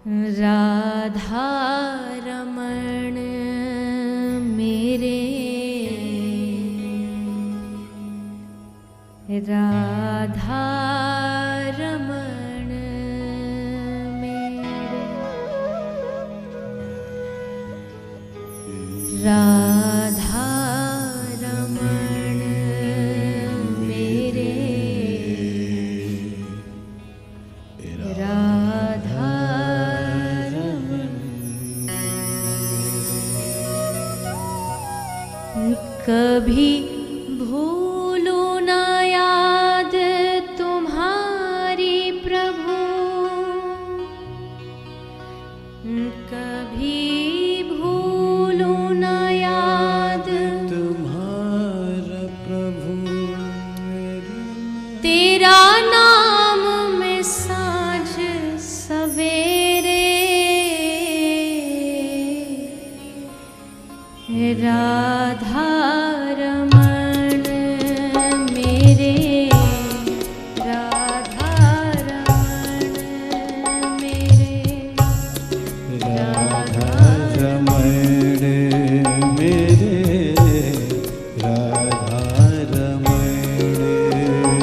राधा रमण मेरे, राधा रमण मेरे, राधा रमण मेरे, राधा कभी भूलू न याद तुम्हारी प्रभु, कभी भूलू न याद तुम्हारा प्रभु, तेरा नाम में साँझ सवेरे, राधा रमण मेरे, राधा रमण मेरे, राधा रमण मेरे, राधा रमण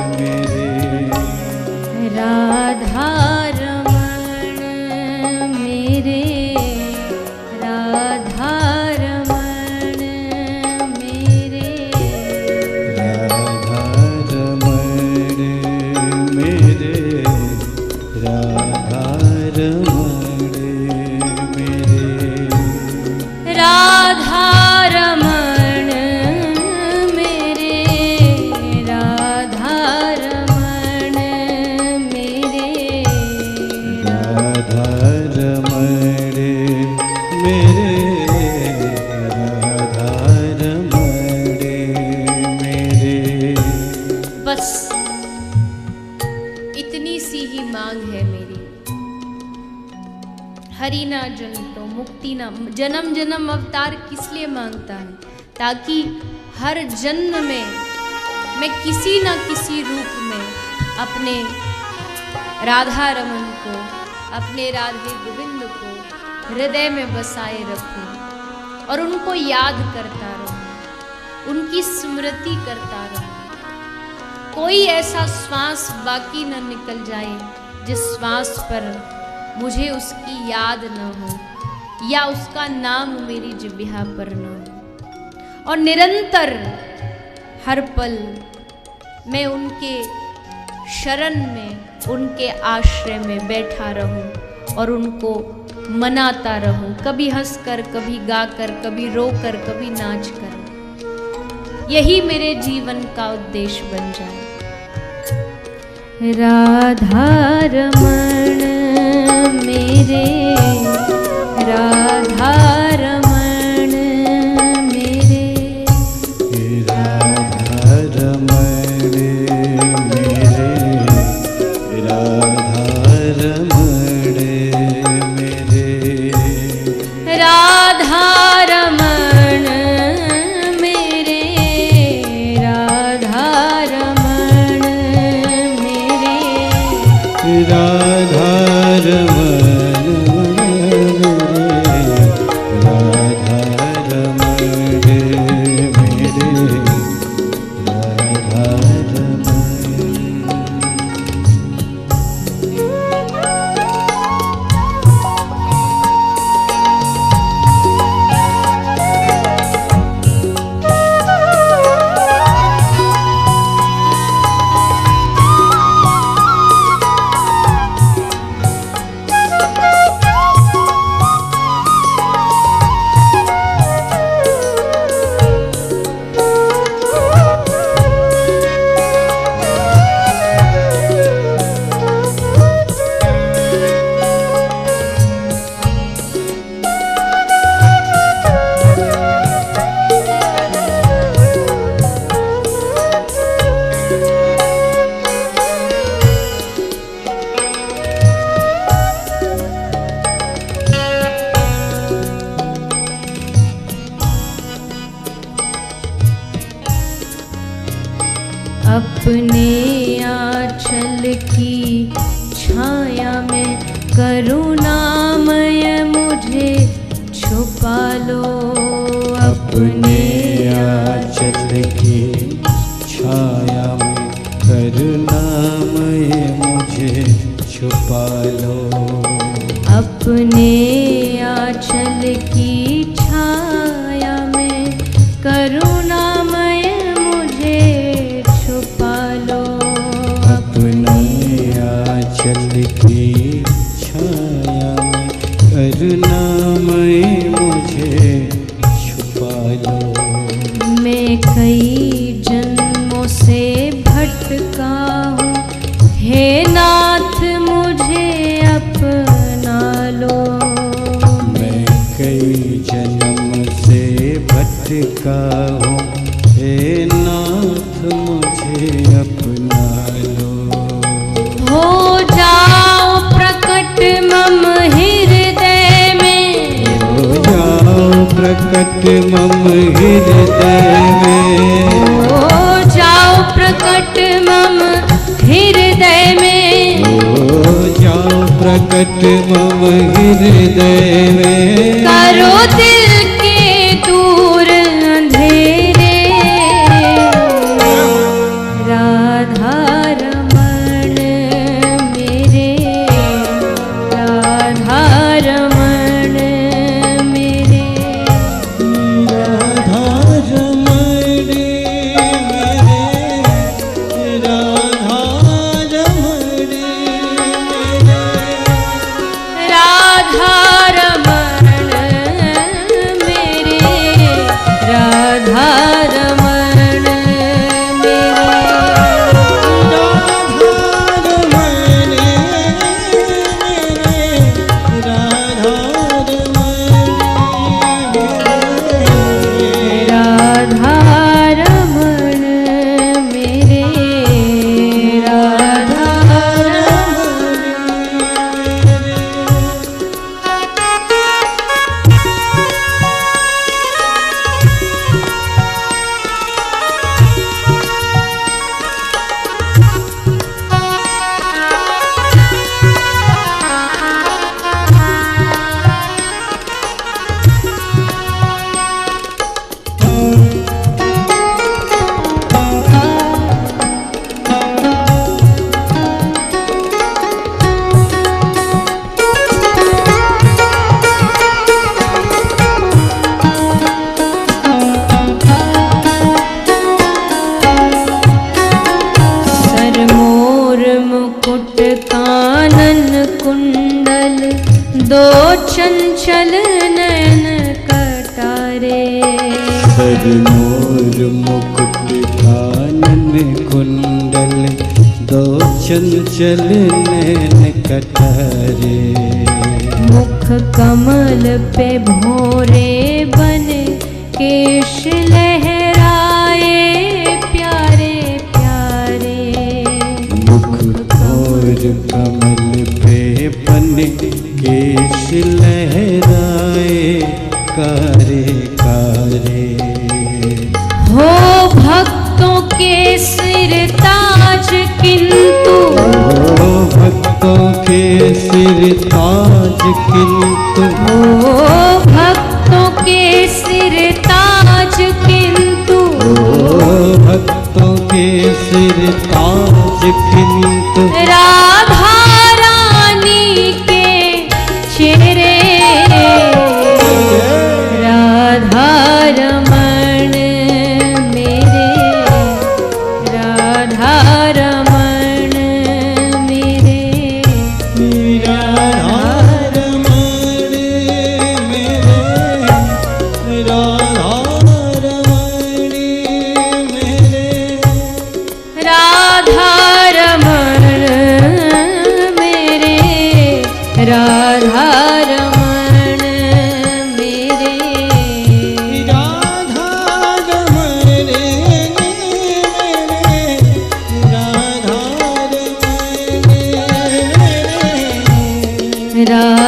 मेरे, राधा रमण मेरे, राधा रमण मेरे, राधा रमण मेरे, राधा रमण मेरे, राधा रमण मेरे, राधा रमण मेरे, राधा रमण मेरे, राधा रमण मेरे। बस इतनी सी ही मांग है मेरी, हरि ना जन तो मुक्ति ना। जन्म जन्म अवतार किस लिए मांगता है? ताकि हर जन्म में मैं किसी ना किसी रूप में अपने राधा रमन को, अपने राधे गोविंद को हृदय में बसाए रखूं और उनको याद करता रहूं, उनकी स्मृति करता रहूं। कोई ऐसा श्वास बाकी न निकल जाए जिस श्वास पर मुझे उसकी याद न हो या उसका नाम मेरी जिह्वा पर न हो। और निरंतर हर पल मैं उनके शरण में, उनके आश्रय में बैठा रहूं और उनको मनाता रहूं, कभी हंसकर, कभी गाकर, कभी रोकर, कभी नाच कर। यही मेरे जीवन का उद्देश्य बन जाए। राधा रमण मेरे, राधा रमण मेरे, राधा रमण मेरे, राधा रमण मेरे, राधा रमण मेरे, राधा रमण मेरे, राधा रमण मेरे, राधा रमण मेरे, राधा रमण। अपने आंचल की छाया में करुणा छुपा लो अपने आंचल की छाया में करुणामय मुझे छुपा लो। अपने आंचल की छाया में करुणामय मुझे छुपा लो। अपने आंचल की छाया में करुणामय मुझे छुपा लो। मैं कई जन्मों से भटका हूँ, हे नाथ मुझे अपना लो। मैं कई जन्म से भटका हूँ, हे नाथ मुझे अपना लो। हो जाओ प्रकट मम हृदय में, हो जाओ प्रकट मम हृदय में, हो जाओ प्रकट मम हृदय में, हो जाओ प्रकट मम हृदय में। करो दिल के दूर अंधेरे, राधा रमण मेरे, राधा रमण मेरे, राधा रमण मेरे, राधा रमण मेरे, राधा रमण मेरे, राधा रमण मेरे, राधा रमण मेरे, राधा सरमोर मुकुट कानन कुंडल, दो चंचल नयन कटारे। सरमोर मुकुट कानन कुंडल, दो चंचल नैन कटारे। मुख कमल पे भोरे बने, केश लहराए प्यारे प्यारे। मुख और कमल पे बन केश लहराए कारे कारे। हो भक्तों के सिर ताज किंतु, ओ भक्तों के सिर ताज किंतु, हो भक्तों के सिर ताज किंतु, ओ भक्तों के सिर ताज किंतु। राधा रानी के चेहरे, राधा रमण मेरे, राधा रमण मेरे, राधा रमण मेरे, राधा रमण मेरे, राधा रमण मेरे, राधा रमण मेरे, राधा रमण मेरे, राधा रमण मेरे। राधा